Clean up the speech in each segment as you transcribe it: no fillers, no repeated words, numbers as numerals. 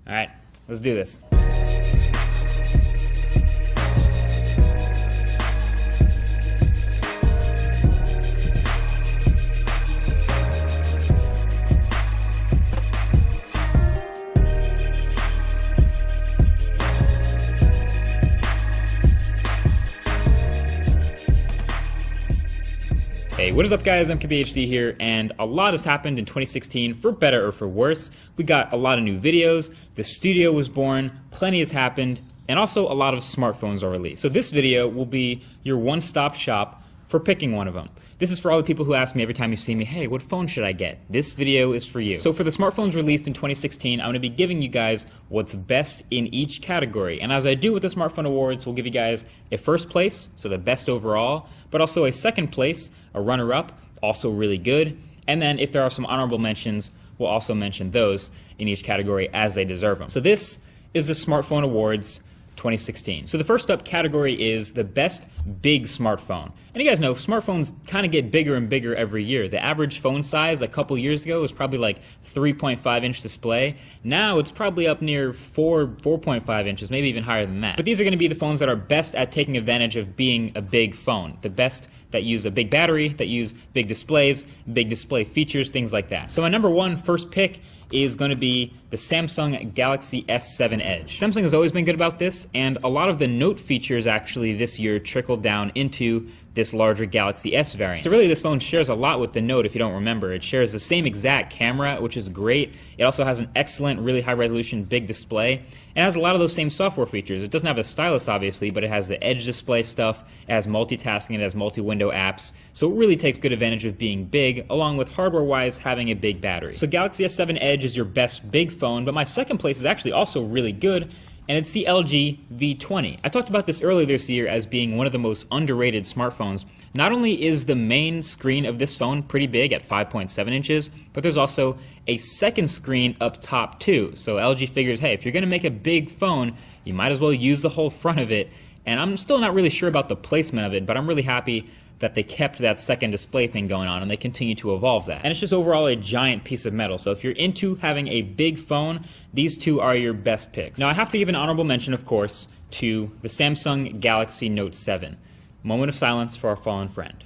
All right, let's do this. Hey, what is up guys, I'm KBHD here, and a lot has happened in 2016, for better or for worse. We got a lot of new videos, the studio was born, plenty has happened, and also a lot of smartphones are released. So this video will be your one-stop shop for picking one of them. This is for all the people who ask me every time you see me, hey, what phone should I get? This video is for you. So for the smartphones released in 2016, I'm going to be giving you guys what's best in each category. And as I do with the Smartphone Awards, we'll give you guys a first place, so the best overall, but also a second place, a runner-up, also really good. And then if there are some honorable mentions, we'll also mention those in each category as they deserve them. So this is the Smartphone Awards 2016. So the first up category is the best big smartphone. And you guys know smartphones kind of get bigger and bigger every year. The average phone size a couple years ago was probably like 3.5-inch display. Now it's probably up near 4.5 inches, maybe even higher than that. But these are going to be the phones that are best at taking advantage of being a big phone. The best that use a big battery, that use big displays, big display features, things like that. So my number one first pick is going to be the Samsung Galaxy S7 Edge. Samsung has always been good about this, and a lot of the Note features actually this year trickled down into this larger Galaxy S variant. So really this phone shares a lot with the Note if you don't remember. It shares the same exact camera, which is great. It also has an excellent, really high resolution big display, and has a lot of those same software features. It doesn't have a stylus obviously, but it has the Edge display stuff, it has multitasking, it has multi-window apps, so it really takes good advantage of being big, along with hardware-wise having a big battery. So Galaxy S7 Edge is your best big phone, but my second place is actually also really good, and it's the LG V20. I talked about this earlier this year as being one of the most underrated smartphones. Not only is the main screen of this phone pretty big at 5.7 inches, but there's also a second screen up top too. So LG figures, hey, if you're gonna make a big phone, you might as well use the whole front of it. And I'm still not really sure about the placement of it, but I'm really happy that they kept that second display thing going on and they continue to evolve that. And it's just overall a giant piece of metal. So if you're into having a big phone, these two are your best picks. Now I have to give an honorable mention, of course, to the Samsung Galaxy Note 7. Moment of silence for our fallen friend.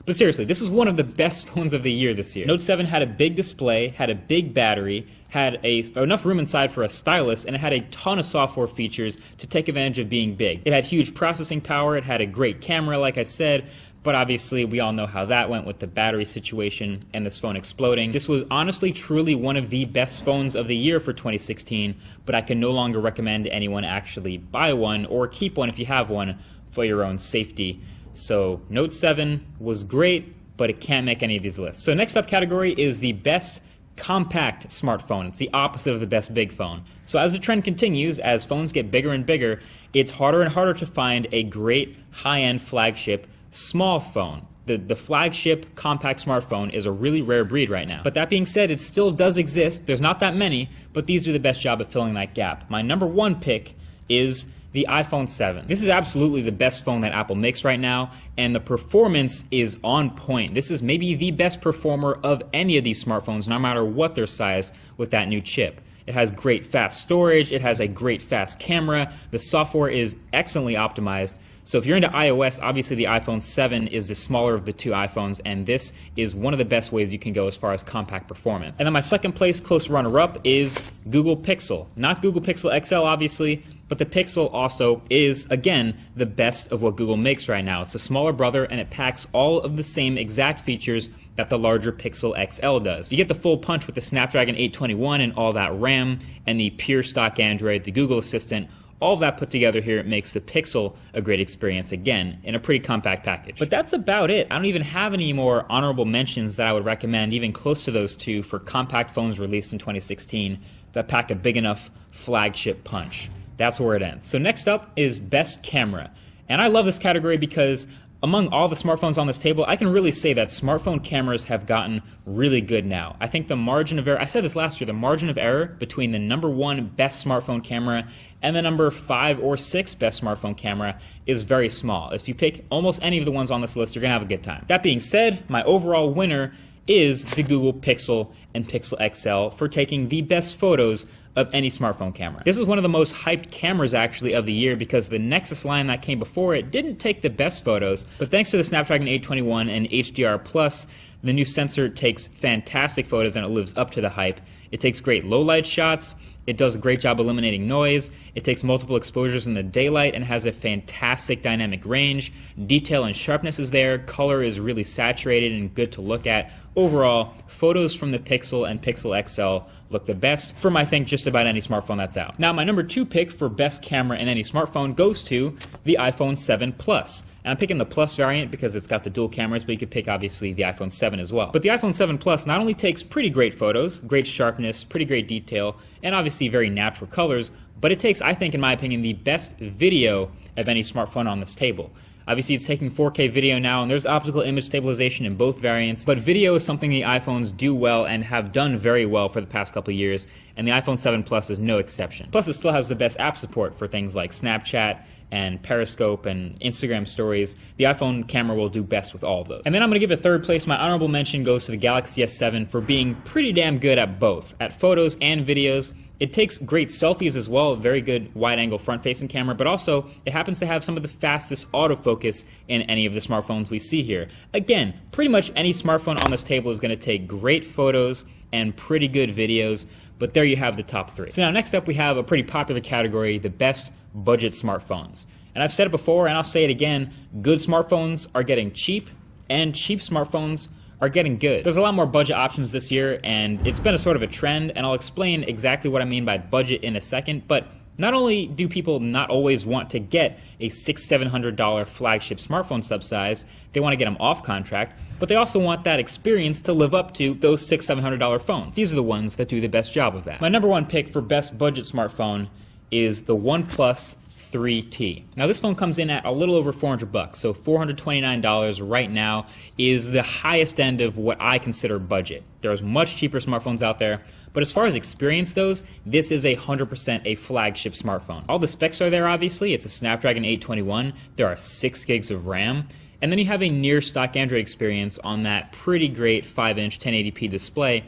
But seriously, this was one of the best phones of the year this year. Note 7 had a big display, had a big battery, had enough room inside for a stylus, and it had a ton of software features to take advantage of being big. It had huge processing power, it had a great camera, like I said, but obviously we all know how that went with the battery situation and this phone exploding. This was honestly truly one of the best phones of the year for 2016, but I can no longer recommend anyone actually buy one or keep one if you have one for your own safety. So Note 7 was great, but it can't make any of these lists. So next up category is the best compact smartphone. It's the opposite of the best big phone. So as the trend continues, as phones get bigger and bigger, it's harder and harder to find a great high-end flagship small phone. The flagship compact smartphone is a really rare breed right now. But that being said, it still does exist. There's not that many, but these do the best job at filling that gap. My number one pick is the iPhone 7. This is absolutely the best phone that Apple makes right now, and the performance is on point. This is maybe the best performer of any of these smartphones, no matter what their size, with that new chip. It has great fast storage, it has a great fast camera, the software is excellently optimized. So if you're into iOS, obviously the iPhone 7 is the smaller of the two iPhones, and this is one of the best ways you can go as far as compact performance. And then my second place close runner-up is Google Pixel. Not Google Pixel XL, obviously, but the Pixel also is, again, the best of what Google makes right now. It's a smaller brother, and it packs all of the same exact features that the larger Pixel XL does. You get the full punch with the Snapdragon 821 and all that RAM, and the pure stock Android, the Google Assistant. All of that put together here makes the Pixel a great experience, again, in a pretty compact package. But that's about it. I don't even have any more honorable mentions that I would recommend, even close to those two, for compact phones released in 2016 that pack a big enough flagship punch. That's where it ends. So next up is Best Camera. And I love this category because among all the smartphones on this table, I can really say that smartphone cameras have gotten really good now. I think the margin of error, I said this last year, the margin of error between the number one best smartphone camera and the number 5 or 6 best smartphone camera is very small. If you pick almost any of the ones on this list, you're gonna have a good time. That being said, my overall winner is the Google Pixel and Pixel XL for taking the best photos of any smartphone camera. This was one of the most hyped cameras actually of the year because the Nexus line that came before it didn't take the best photos, but thanks to the Snapdragon 821 and HDR+, the new sensor takes fantastic photos and it lives up to the hype. It takes great low light shots. It does a great job eliminating noise. It takes multiple exposures in the daylight and has a fantastic dynamic range. Detail and sharpness is there. Color is really saturated and good to look at. Overall, photos from the Pixel and Pixel XL look the best from, I think, just about any smartphone that's out. Now, my number 2 pick for best camera in any smartphone goes to the iPhone 7 Plus. And I'm picking the Plus variant because it's got the dual cameras, but you could pick, obviously, the iPhone 7 as well. But the iPhone 7 Plus not only takes pretty great photos, great sharpness, pretty great detail, and obviously very natural colors, but it takes, I think, in my opinion, the best video of any smartphone on this table. Obviously, it's taking 4K video now, and there's optical image stabilization in both variants, but video is something the iPhones do well and have done very well for the past couple of years, and the iPhone 7 Plus is no exception. Plus, it still has the best app support for things like Snapchat and Periscope and Instagram stories. The iPhone camera will do best with all of those. And then I'm going to give a third place. My honorable mention goes to the Galaxy S7 for being pretty damn good at both, at photos and videos. It takes great selfies as well, a very good wide-angle front-facing camera, but also it happens to have some of the fastest autofocus in any of the smartphones we see here. Again, pretty much any smartphone on this table is going to take great photos and pretty good videos, but there you have the top 3. So now next up we have a pretty popular category, the best budget smartphones. And I've said it before and I'll say it again, good smartphones are getting cheap and cheap smartphones are getting good. There's a lot more budget options this year and it's been a sort of a trend, and I'll explain exactly what I mean by budget in a second, but not only do people not always want to get a $600-700 flagship smartphone subsidized, they want to get them off contract, but they also want that experience to live up to those $600-700 phones. These are the ones that do the best job of that. My number 1 pick for best budget smartphone is the OnePlus 3T. Now this phone comes in at a little over $400, so $429 right now is the highest end of what I consider budget. There's much cheaper smartphones out there, but as far as experience goes, this is 100% a flagship smartphone. All the specs are there, obviously. It's a Snapdragon 821. There are 6 gigs of RAM. And then you have a near stock Android experience on that pretty great 5-inch 1080p display.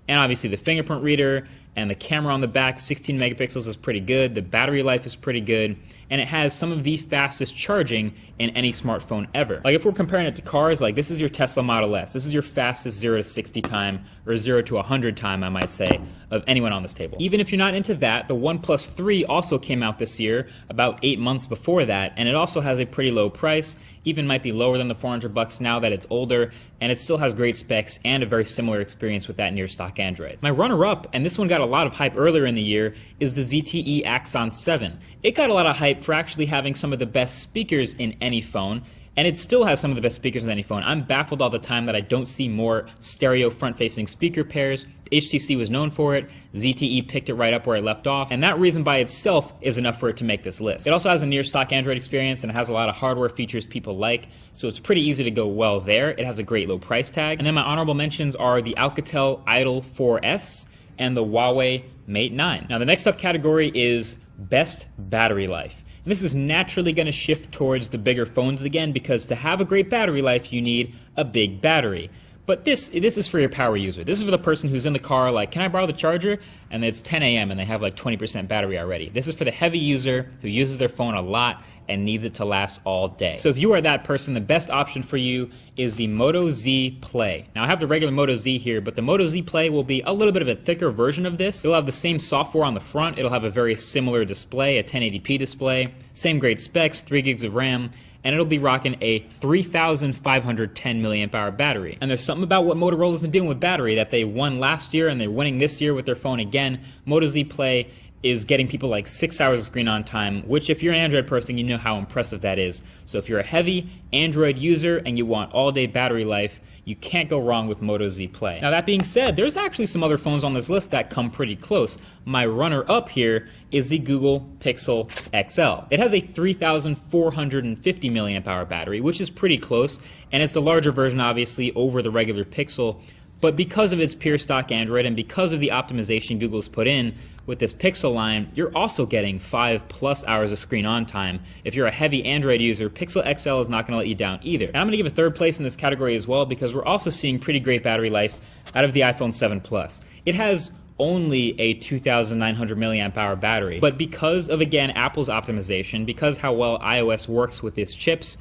And obviously the fingerprint reader and the camera on the back, 16 megapixels, is pretty good. The battery life is pretty good. And it has some of the fastest charging in any smartphone ever. Like if we're comparing it to cars, like this is your Tesla Model S. This is your fastest 0 to 60 time, or 0 to 100 time, I might say, of anyone on this table. Even if you're not into that, the OnePlus 3 also came out this year, about 8 months before that, and it also has a pretty low price, even might be lower than the $400 now that it's older, and it still has great specs and a very similar experience with that near stock Android. My runner-up, and this one got a lot of hype earlier in the year, is the ZTE Axon 7. It got a lot of hype for actually having some of the best speakers in any phone, and it still has some of the best speakers in any phone. I'm baffled all the time that I don't see more stereo front-facing speaker pairs. HTC was known for it, ZTE picked it right up where it left off, and that reason by itself is enough for it to make this list. It also has a near stock Android experience and it has a lot of hardware features people like, so it's pretty easy to go well there. It has a great low price tag. And then my honorable mentions are the Alcatel Idol 4S and the Huawei Mate 9. Now the next subcategory is best battery life. And this is naturally going to shift towards the bigger phones again, because to have a great battery life you need a big battery. But this is for your power user. This is for the person who's in the car like, can I borrow the charger? And it's 10 a.m. and they have like 20% battery already. This is for the heavy user who uses their phone a lot and needs it to last all day. So if you are that person, the best option for you is the Moto Z Play. Now I have the regular Moto Z here, but the Moto Z Play will be a little bit of a thicker version of this. It'll have the same software on the front. It'll have a very similar display, a 1080p display, same great specs, 3 gigs of RAM, and it'll be rocking a 3,510 milliamp hour battery. And there's something about what Motorola's been doing with battery that they won last year and they're winning this year with their phone again. Moto Z Play is getting people like 6 hours of screen on time, which if you're an Android person, you know how impressive that is. So if you're a heavy Android user and you want all-day battery life, you can't go wrong with Moto Z Play. Now that being said, there's actually some other phones on this list that come pretty close. My runner-up here is the Google Pixel XL. It has a 3,450 milliamp hour battery, which is pretty close, and it's the larger version obviously over the regular Pixel. But because of its pure stock Android and because of the optimization Google's put in with this Pixel line, you're also getting 5+ hours of screen on time. If you're a heavy Android user, Pixel XL is not going to let you down either. And I'm going to give a third place in this category as well because we're also seeing pretty great battery life out of the iPhone 7 Plus. It has only a 2,900 milliamp hour battery. But because of, again, Apple's optimization, because how well iOS works with its chips,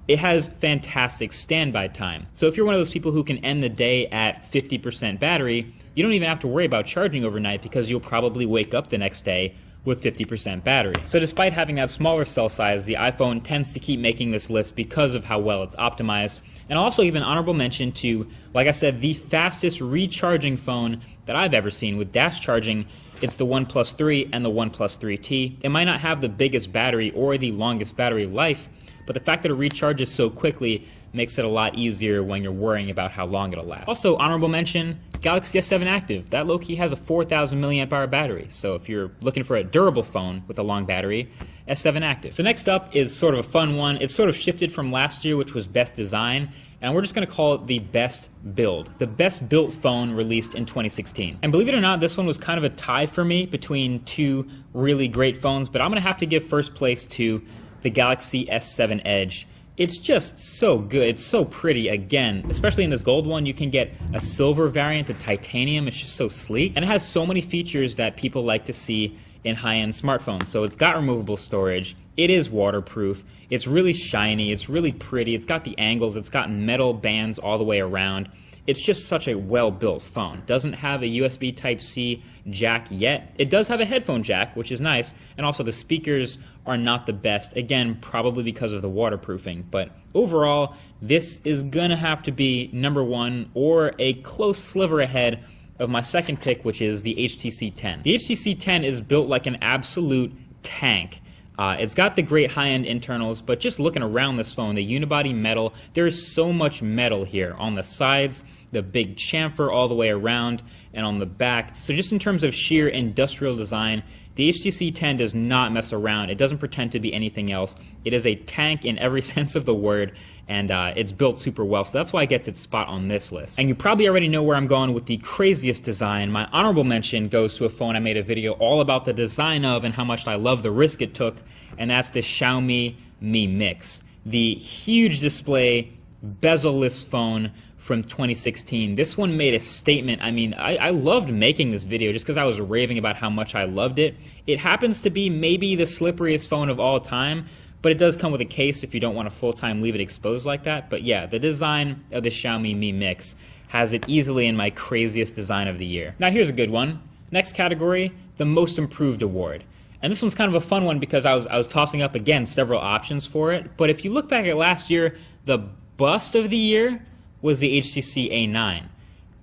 it has fantastic standby time. So if you're one of those people who can end the day at 50% battery, you don't even have to worry about charging overnight because you'll probably wake up the next day with 50% battery. So despite having that smaller cell size, the iPhone tends to keep making this list because of how well it's optimized. And also even honorable mention to, like I said, the fastest recharging phone that I've ever seen with dash charging. It's the OnePlus 3 and the OnePlus 3T. It might not have the biggest battery or the longest battery life, but the fact that it recharges so quickly makes it a lot easier when you're worrying about how long it'll last. Also, honorable mention, Galaxy S7 Active. That low-key has a 4,000 milliamp hour battery. So if you're looking for a durable phone with a long battery, S7 Active. So next up is sort of a fun one. It's sort of shifted from last year, which was best design, and we're just going to call it the best build. The best built phone released in 2016. And believe it or not, this one was kind of a tie for me between two really great phones, but I'm going to have to give first place to the Galaxy S7 Edge. It's just so good. It's so pretty. Again, especially in this gold one, you can get a silver variant, the titanium. It's just so sleek. And it has so many features that people like to see in high-end smartphones. So it's got removable storage. It is waterproof. It's really shiny. It's really pretty. It's got the angles. It's got metal bands all the way around. It's just such a well-built phone. Doesn't have a USB Type-C jack yet. It does have a headphone jack, which is nice, and also the speakers are not the best, again, probably because of the waterproofing. But overall, this is gonna have to be number one or a close sliver ahead of my second pick, which is the HTC 10. The HTC 10 is built like an absolute tank. It's got the great high-end internals, but just looking around this phone, the unibody metal, there is so much metal here on the sides, the big chamfer all the way around, and on the back. So just in terms of sheer industrial design, the HTC 10 does not mess around. It doesn't pretend to be anything else. It is a tank in every sense of the word, and it's built super well, so that's why it gets its spot on this list. And you probably already know where I'm going with the craziest design. My honorable mention goes to a phone I made a video all about the design of and how much I love the risk it took, and that's the Xiaomi Mi Mix. The huge display, bezel-less phone from 2016. This one made a statement. I mean, I loved making this video just because I was raving about how much I loved it. It happens to be maybe the slipperiest phone of all time, but it does come with a case if you don't want to full-time leave it exposed like that. But yeah, the design of the Xiaomi Mi Mix has it easily in my craziest design of the year. Now here's a good one. Next category, the Most Improved Award. And this one's kind of a fun one because I was tossing up, again, several options for it. But if you look back at last year, the bust of the year was the HTC A9.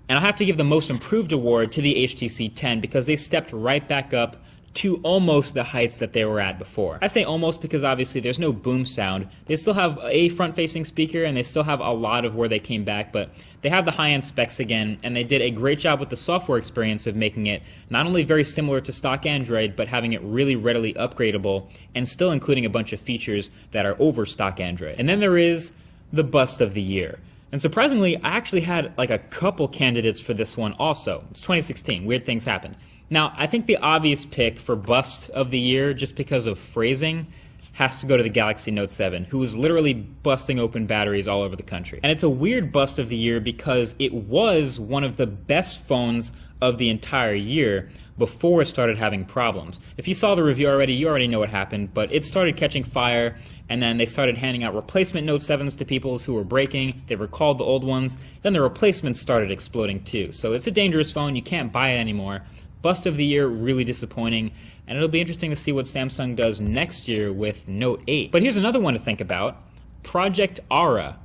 And I'll have to give the Most Improved Award to the HTC 10 because they stepped right back up to almost the heights that they were at before. I say almost because obviously there's no boom sound. They still have a front-facing speaker and they still have a lot of where they came back, but they have the high-end specs again, and they did a great job with the software experience of making it not only very similar to stock Android, but having it really readily upgradable and still including a bunch of features that are over stock Android. And then there is the Bust of the Year. And surprisingly, I actually had like a couple candidates for this one also. It's 2016, weird things happened. Now, I think the obvious pick for Bust of the Year, just because of phrasing, has to go to the Galaxy Note 7, who is literally busting open batteries all over the country. And it's a weird Bust of the Year because it was one of the best phones of the entire year before it started having problems. If you saw the review already, you already know what happened, but it started catching fire, and then they started handing out replacement Note 7s to people who were breaking. They recalled the old ones. Then the replacements started exploding too. So it's a dangerous phone. You can't buy it anymore. Bust of the Year, really disappointing, and it'll be interesting to see what Samsung does next year with Note 8. But here's another one to think about, Project Aura.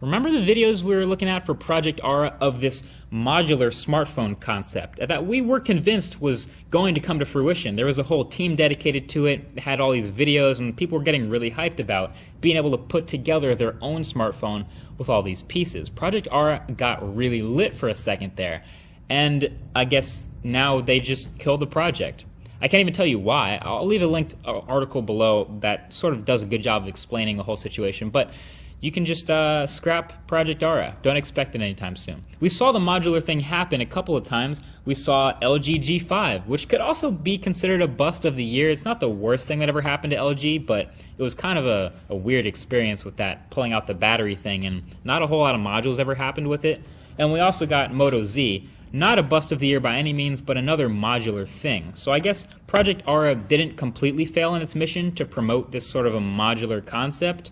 Remember the videos we were looking at for Project Aura of this modular smartphone concept that we were convinced was going to come to fruition? There was a whole team dedicated to it, it had all these videos, and people were getting really hyped about being able to put together their own smartphone with all these pieces. Project Aura got really lit for a second there, and I guess now they just killed the project. I can't even tell you why. I'll leave a linked article below that sort of does a good job of explaining the whole situation, but you can just scrap Project Aura. Don't expect it anytime soon. We saw the modular thing happen a couple of times. We saw LG G5, which could also be considered a bust of the year. It's not the worst thing that ever happened to LG, but it was kind of a weird experience with that pulling out the battery thing, and not a whole lot of modules ever happened with it. And we also got Moto Z. not a bust of the year by any means, but another modular thing. So I guess Project Aura didn't completely fail in its mission to promote this sort of a modular concept,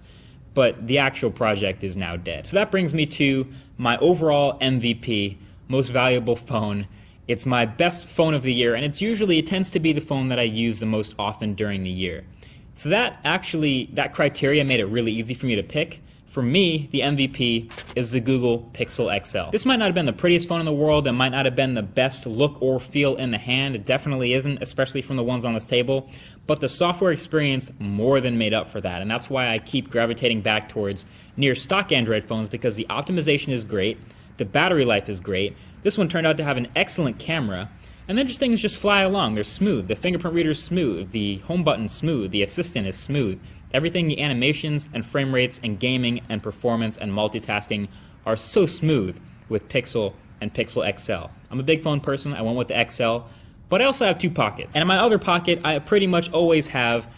but the actual project is now dead. So that brings me to my overall MVP, most valuable phone. It's my best phone of the year, and it tends to be the phone that I use the most often during the year. So that criteria made it really easy for me to pick. For me, the MVP is the Google Pixel XL. This might not have been the prettiest phone in the world, it might not have been the best look or feel in the hand, it definitely isn't, especially from the ones on this table, but the software experience more than made up for that, and that's why I keep gravitating back towards near stock Android phones, because the optimization is great, the battery life is great, this one turned out to have an excellent camera, and then things just fly along. They're smooth. The fingerprint reader's smooth. The home button's smooth. The assistant is smooth. Everything, the animations and frame rates and gaming and performance and multitasking are so smooth with Pixel and Pixel XL. I'm a big phone person. I went with the XL, but I also have two pockets. And in my other pocket, I pretty much always have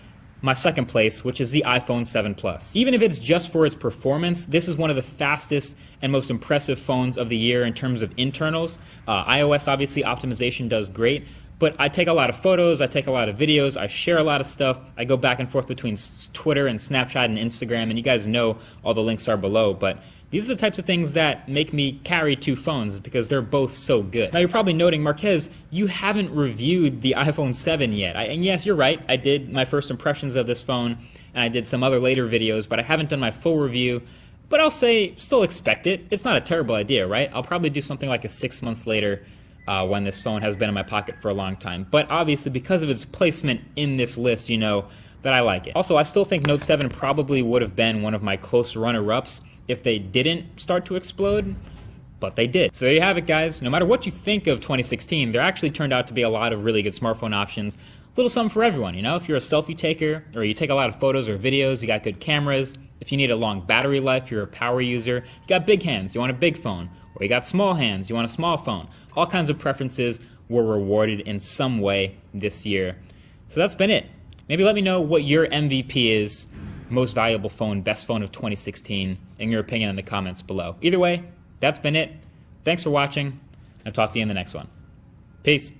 my second place, which is the iPhone 7 Plus. Even if it's just for its performance, this is one of the fastest and most impressive phones of the year in terms of internals. iOS, obviously, optimization does great, but I take a lot of photos, I take a lot of videos, I share a lot of stuff, I go back and forth between Twitter and Snapchat and Instagram, and you guys know all the links are below, but these are the types of things that make me carry two phones because they're both so good. Now you're probably noting, Marquez, you haven't reviewed the iPhone 7 yet. And yes, you're right, I did my first impressions of this phone, and I did some other later videos, but I haven't done my full review. But I'll say, still expect it. It's not a terrible idea, right? I'll probably do something like a 6 months later when this phone has been in my pocket for a long time. But obviously, because of its placement in this list, you know that I like it. Also, I still think Note 7 probably would have been one of my close runner-ups if they didn't start to explode, but they did. So there you have it, guys. No matter what you think of 2016, there actually turned out to be a lot of really good smartphone options. A little something for everyone, you know? If you're a selfie taker, or you take a lot of photos or videos, you got good cameras. If you need a long battery life, you're a power user, you got big hands, you want a big phone. Or you got small hands, you want a small phone. All kinds of preferences were rewarded in some way this year. So that's been it. Maybe let me know what your MVP is, most valuable phone, best phone of 2016, in your opinion in the comments below. Either way, that's been it. Thanks for watching. I'll talk to you in the next one. Peace.